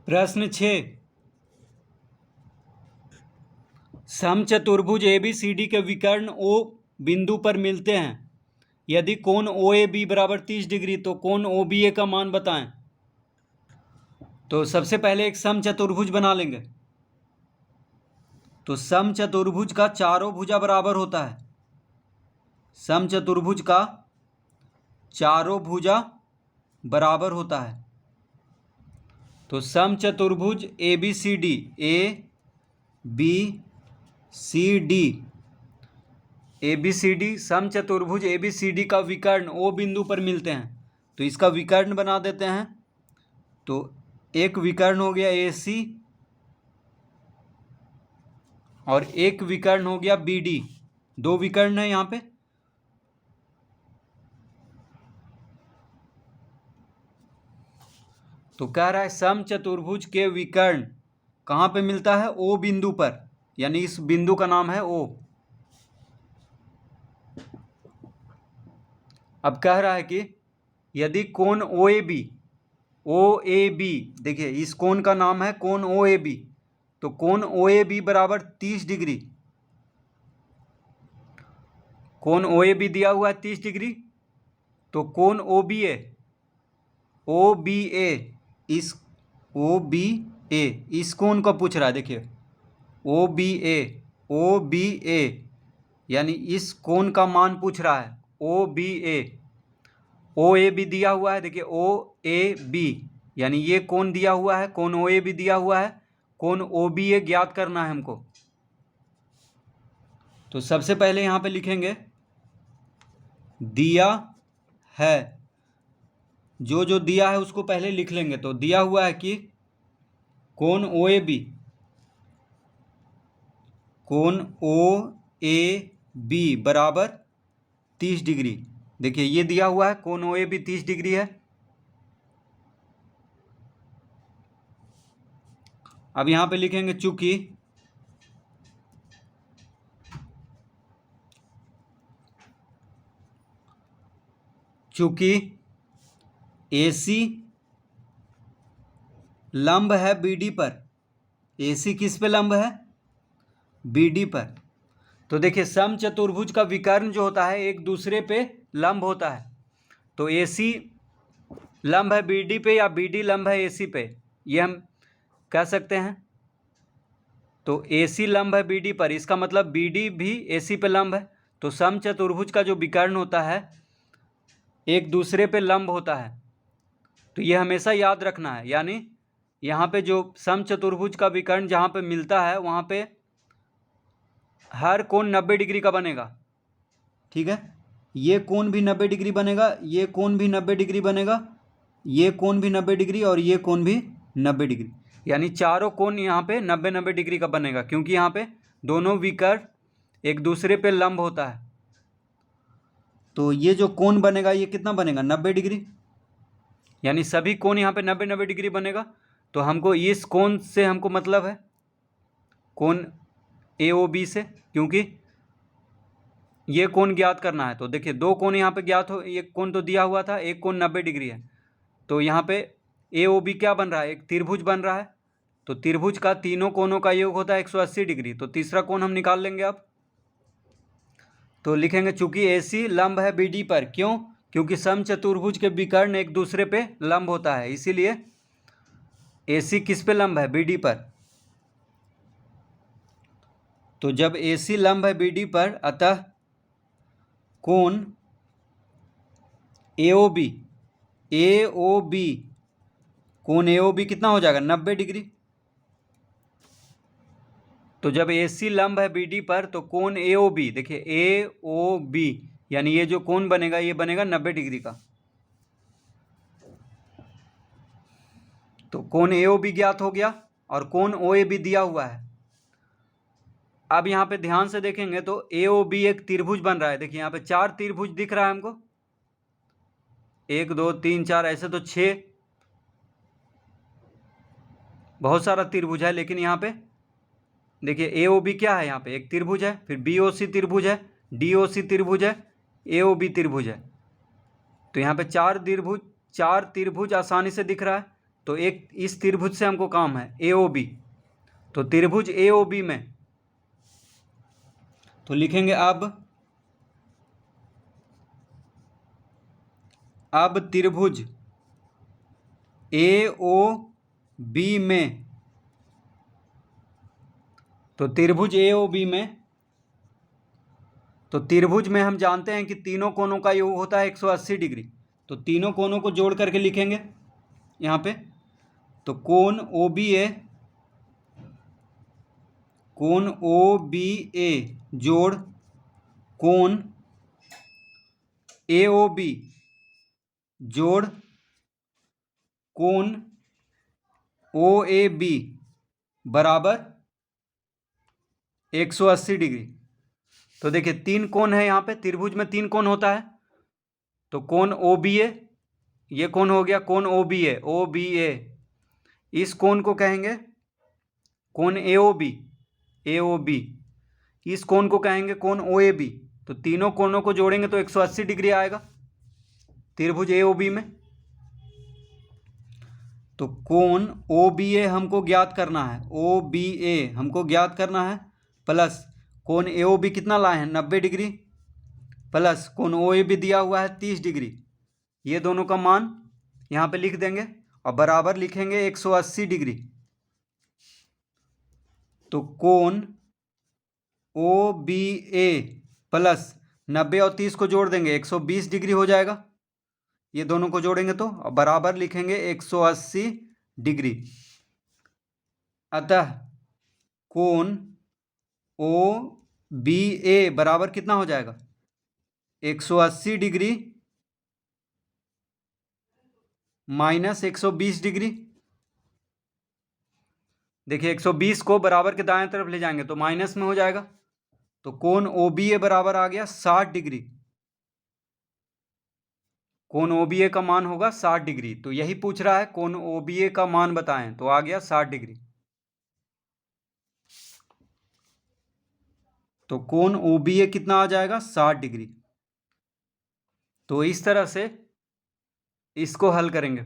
प्रश्न 6, समचतुर्भुज ABCD के विकर्ण O बिंदु पर मिलते हैं। यदि कोण OAB बराबर 30 डिग्री तो कोण OBA का मान बताएं। तो सबसे पहले एक समचतुर्भुज बना लेंगे। तो समचतुर्भुज का चारों भुजा बराबर होता है। समचतुर्भुज का चारों भुजा बराबर होता है। तो समचतुर्भुज ABCD समचतुर्भुज ABCD का विकर्ण O बिंदु पर मिलते हैं। तो इसका विकर्ण बना देते हैं। तो एक विकर्ण हो गया AC और एक विकर्ण हो गया BD। दो विकर्ण है यहाँ पे। तो कह रहा है समचतुर्भुज के विकर्ण कहाँ पे मिलता है? O बिंदु पर, यानी इस बिंदु का नाम है O। अब कह रहा है कि यदि कोण OAB, देखिए इस कोण का नाम है कोण OAB। तो कोण OAB बराबर 30 डिग्री। कोण OAB दिया हुआ है 30 डिग्री। तो कोण OBA इस कोण को पूछ रहा है। देखिए OBA यानी इस कोण का मान पूछ रहा है। OAB दिया हुआ है। देखिए OAB यानी ये कोण दिया हुआ है, कोण OAB दिया हुआ है। कोण OBA ज्ञात करना है हमको। तो सबसे पहले यहाँ पे लिखेंगे दिया है। जो जो दिया है उसको पहले लिख लेंगे। तो दिया हुआ है कि कोण OAB बराबर 30 डिग्री। देखिए ये दिया हुआ है कोण OAB 30 डिग्री है। अब यहाँ पे लिखेंगे चूंकि AC लंब है BD पर। AC किस पे लंब है? BD पर। तो देखिए समचतुर्भुज का विकर्ण जो होता है एक दूसरे पे लंब होता है। तो AC लंब है BD पे या BD लंब है AC पे, ये हम कह सकते हैं। तो AC लंब है BD पर, इसका मतलब BD भी AC पे लंब है। तो समचतुर्भुज का जो विकर्ण होता है एक दूसरे पे लंब होता है। तो ये हमेशा याद रखना है। यानी यहाँ पे जो समचतुर्भुज का विकर्ण जहाँ पे मिलता है वहाँ पे हर कोण 90 डिग्री का बनेगा। ठीक है, ये कोण भी 90 डिग्री बनेगा, ये कोण भी 90 डिग्री बनेगा, ये कोण भी 90 डिग्री और ये कोण भी 90 डिग्री। यानी चारों कोण यहाँ पे 90-90 डिग्री का बनेगा, क्योंकि यहाँ पे दोनों विकर्ण एक दूसरे पे लंब होता है। तो ये जो कोण बनेगा ये कितना बनेगा? 90 डिग्री। यानी सभी कोण यहाँ पे 90-90 डिग्री बनेगा। तो हमको इस कोण से हमको मतलब है कोण AOB से, क्योंकि ये कोण ज्ञात करना है। तो देखिए दो कोण यहाँ पे ज्ञात हो, एक कोण तो दिया हुआ था, एक कोण 90 डिग्री है। तो यहाँ पे AOB क्या बन रहा है? एक त्रिभुज बन रहा है। तो त्रिभुज का तीनों कोणों का योग होता है 180 डिग्री। तो तीसरा कोण हम निकाल लेंगे अब। तो लिखेंगे चूंकि AC लंब है BD पर। क्यों? क्योंकि समचतुर्भुज के विकर्ण एक दूसरे पे लंब होता है, इसीलिए AC किस पे लंब है? BD पर। तो जब AC लंब है BD पर, अतः कोण AOB कोण AOB कितना हो जाएगा? 90 डिग्री। तो जब AC लंब है BD पर तो कोण AOB, देखिए AOB यानी ये जो कोण बनेगा ये बनेगा 90 डिग्री का। तो कोण AOB ज्ञात हो गया और कोण OAB दिया हुआ है। अब यहाँ पे ध्यान से देखेंगे तो AOB एक त्रिभुज बन रहा है। देखिए यहाँ पे 4 त्रिभुज दिख रहा है हमको, 1 2 3 4, ऐसे तो 6 बहुत सारा त्रिभुज है। लेकिन यहाँ पे देखिए AOB क्या है? यहाँ पे एक त्रिभुज है, फिर BOC त्रिभुज है, DOC त्रिभुज है, AOB त्रिभुज है। तो यहाँ पे 4 त्रिभुज आसानी से दिख रहा है। तो एक इस त्रिभुज से हमको काम है AOB। तो त्रिभुज AOB में तो लिखेंगे अब त्रिभुज AOB में, तो त्रिभुज AOB में, तो त्रिभुज में हम जानते हैं कि तीनों कोनों का योग होता है 180 डिग्री। तो तीनों कोनों को जोड़ करके लिखेंगे यहाँ पे। तो कोण OBA जोड़ कोण AOB जोड़ कोण OAB बराबर 180 डिग्री। तो देखिए तीन कोण है यहाँ पे, त्रिभुज में तीन कोण होता है। तो कोण OBA, ये कोण हो गया कोण OBA। इस कोण को कहेंगे कोण AOB। इस कोण को कहेंगे कोण OAB। तो तीनों कोणों को जोड़ेंगे तो 180 डिग्री आएगा त्रिभुज AOB में। तो कोण OBA हमको ज्ञात करना है, OBA हमको ज्ञात करना है, प्लस कोण AOB कितना लाए हैं 90 डिग्री, प्लस कोण OAB दिया हुआ है 30 डिग्री। ये दोनों का मान यहाँ पे लिख देंगे और बराबर लिखेंगे 180 डिग्री। तो कोण OBA प्लस 90 और 30 को जोड़ देंगे 120 डिग्री हो जाएगा। ये दोनों को जोड़ेंगे तो बराबर लिखेंगे 180 डिग्री। अतः कोण OBA बराबर कितना हो जाएगा 180 डिग्री माइनस 120 डिग्री। देखिए 120 को बराबर के दाएं तरफ ले जाएंगे तो माइनस में हो जाएगा। तो कोण OBA बराबर आ गया 60 डिग्री। कोण OBA का मान होगा 60 डिग्री। तो यही पूछ रहा है कोण OBA का मान बताएं, तो आ गया 60 डिग्री। तो कोण OBA कितना आ जाएगा 60 डिग्री। तो इस तरह से इसको हल करेंगे।